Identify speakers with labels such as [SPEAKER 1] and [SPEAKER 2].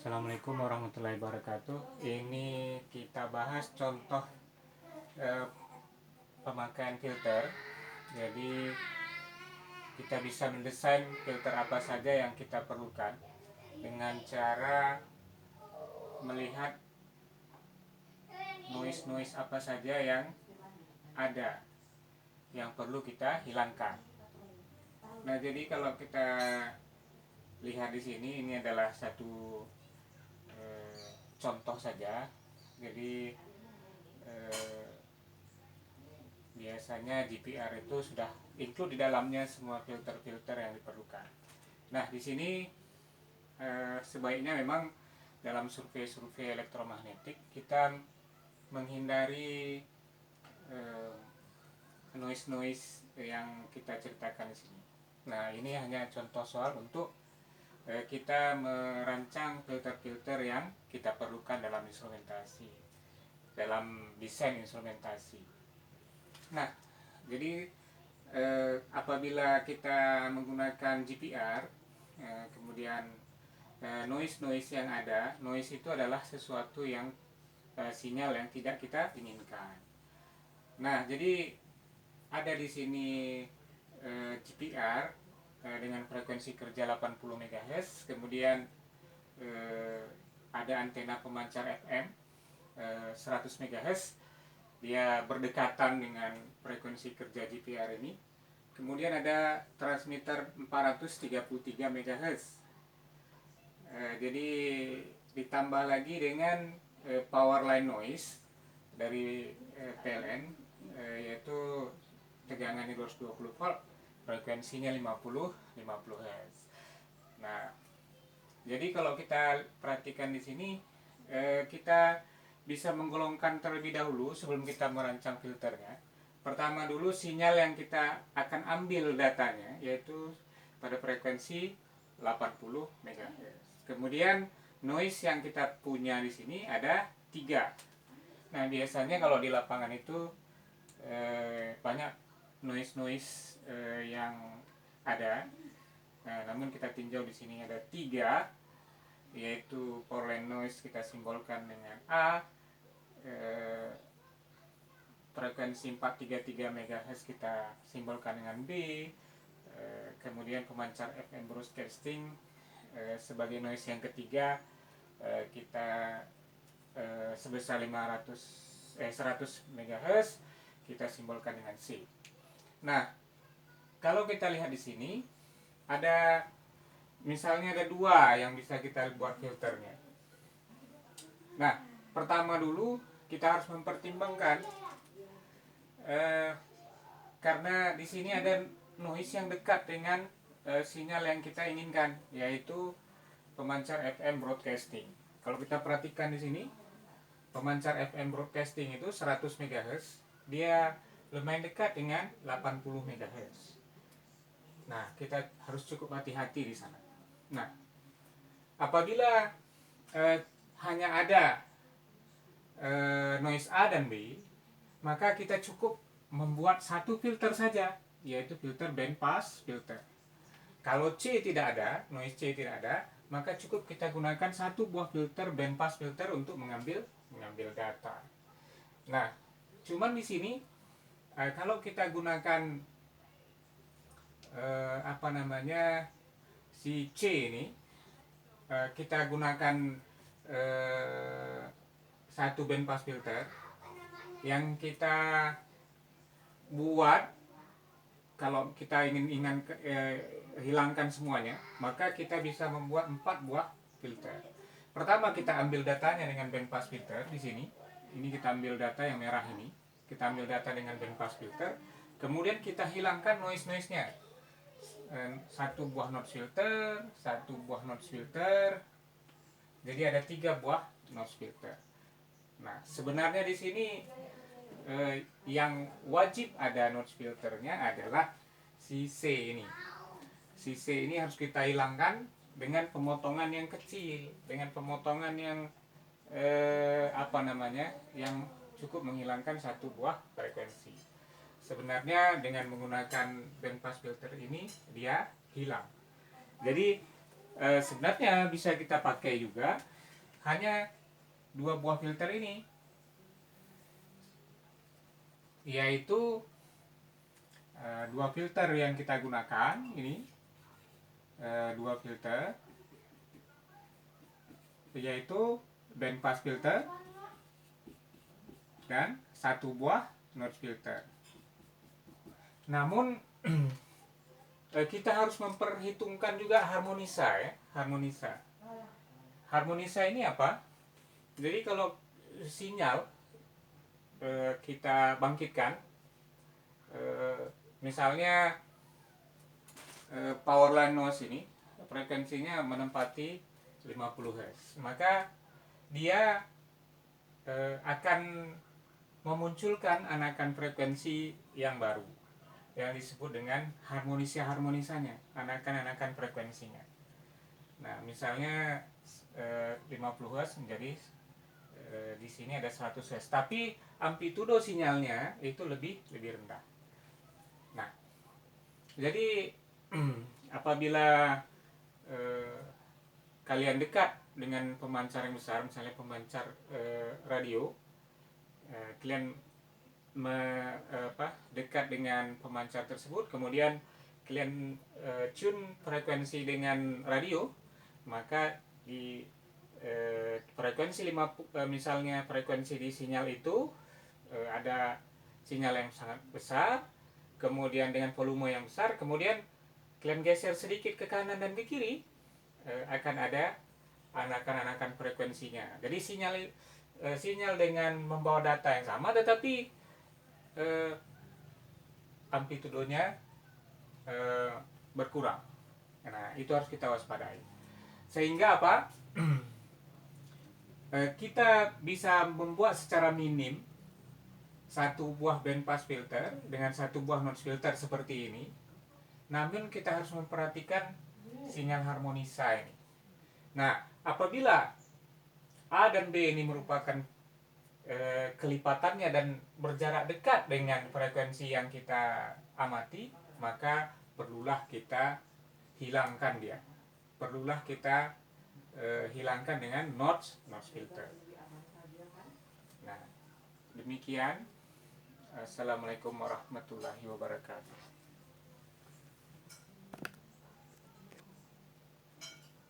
[SPEAKER 1] Assalamualaikum warahmatullahi wabarakatuh. Ini kita bahas contoh eh, pemakaian filter. Jadi kita bisa mendesain filter apa saja yang kita perlukan dengan cara melihat noise apa saja yang ada yang perlu kita hilangkan. Nah, jadi kalau kita lihat di sini, ini adalah satu contoh saja. Jadi biasanya GPR itu sudah include di dalamnya semua filter-filter yang diperlukan. Nah, di sini sebaiknya memang dalam survei-survei elektromagnetik kita menghindari noise-noise yang kita ceritakan di sini. Nah, ini hanya contoh soal untuk kita merancang filter-filter yang kita perlukan dalam instrumentasi, dalam desain instrumentasi. Nah, jadi apabila kita menggunakan GPR, kemudian noise yang ada, noise itu adalah sesuatu yang sinyal yang tidak kita inginkan. Nah, jadi ada di sini GPR dengan frekuensi kerja 80 MHz, kemudian ada antena pemancar FM 100 MHz, dia berdekatan dengan frekuensi kerja GPR ini. Kemudian ada transmitter 433 MHz. Jadi ditambah lagi dengan power line noise dari PLN, yaitu tegangan 220 volt, frekuensinya 50 Hz. Nah, jadi kalau kita perhatikan di sini, kita bisa menggolongkan terlebih dahulu sebelum kita merancang filternya. Pertama dulu sinyal yang kita akan ambil datanya, yaitu pada frekuensi 80 MHz. Kemudian noise yang kita punya di sini ada 3. Nah, biasanya kalau di lapangan itu banyak noise yang ada. Nah, namun kita tinjau di sini ada 3, yaitu power line noise kita simbolkan dengan A, frekuensi 433 MHz kita simbolkan dengan B, kemudian pemancar FM broadcasting sebagai noise yang ketiga kita sebesar 100 MHz kita simbolkan dengan C. Nah, kalau kita lihat di sini ada misalnya ada 2 yang bisa kita buat filternya. Nah, pertama dulu kita harus mempertimbangkan karena di sini ada noise yang dekat dengan sinyal yang kita inginkan, yaitu pemancar FM broadcasting. Kalau kita perhatikan di sini, pemancar FM broadcasting itu 100 MHz, dia lumayan dekat dengan 80 MHz. Nah, kita harus cukup hati-hati di sana. Nah, apabila hanya ada noise A dan B, maka kita cukup membuat satu filter saja, yaitu filter bandpass filter. Kalau C tidak ada, noise C tidak ada, maka cukup kita gunakan satu buah filter bandpass filter untuk mengambil data. Nah, cuman di sini kalau kita gunakan si C ini, kita gunakan satu bandpass filter yang kita buat. Kalau kita ingin hilangkan semuanya, maka kita bisa membuat 4 buah filter. Pertama kita ambil datanya dengan bandpass filter di sini. Ini kita ambil data yang merah ini. Kita ambil data dengan bandpass filter. Kemudian kita hilangkan noise-nya. 1 buah notch filter, 1 buah notch filter. Jadi ada 3 buah notch filter. Nah, sebenarnya di sini yang wajib ada notch filternya adalah si C ini. Si C ini harus kita hilangkan dengan pemotongan yang kecil, dengan pemotongan yang yang cukup menghilangkan 1 buah frekuensi. Sebenarnya dengan menggunakan bandpass filter ini dia hilang. Jadi sebenarnya bisa kita pakai juga hanya dua buah filter ini, yaitu dua filter yang kita gunakan ini, dua filter, yaitu bandpass filter dan satu buah notch filter. Namun kita harus memperhitungkan juga harmonisa ya, harmonisa ini apa? Jadi kalau sinyal kita bangkitkan, misalnya power line noise ini frekuensinya menempati 50 Hz, maka dia akan memunculkan anakan frekuensi yang baru yang disebut dengan harmonisanya, anakan frekuensinya. Nah, misalnya 50 Hz menjadi di sini ada 100 Hz, tapi amplitudo sinyalnya itu lebih rendah. Nah, jadi apabila kalian dekat dengan pemancar yang besar, misalnya pemancar radio, kalian dekat dengan pemancar tersebut, kemudian kalian tune frekuensi dengan radio, maka di frekuensi misalnya frekuensi di sinyal itu ada sinyal yang sangat besar, kemudian dengan volume yang besar, kemudian kalian geser sedikit ke kanan dan ke kiri, akan ada anakan frekuensinya. Jadi sinyal dengan membawa data yang sama, tetapi amplitudonya berkurang. Nah, itu harus kita waspadai. Sehingga apa? Kita bisa membuat secara minim satu buah bandpass filter dengan satu buah notch filter seperti ini. Namun kita harus memperhatikan sinyal harmonisa ini. Nah, apabila A dan B ini merupakan kelipatannya dan berjarak dekat dengan frekuensi yang kita amati, maka perlulah kita hilangkan dia. Perlulah kita hilangkan dengan notch filter. Nah, demikian. Assalamualaikum warahmatullahi wabarakatuh.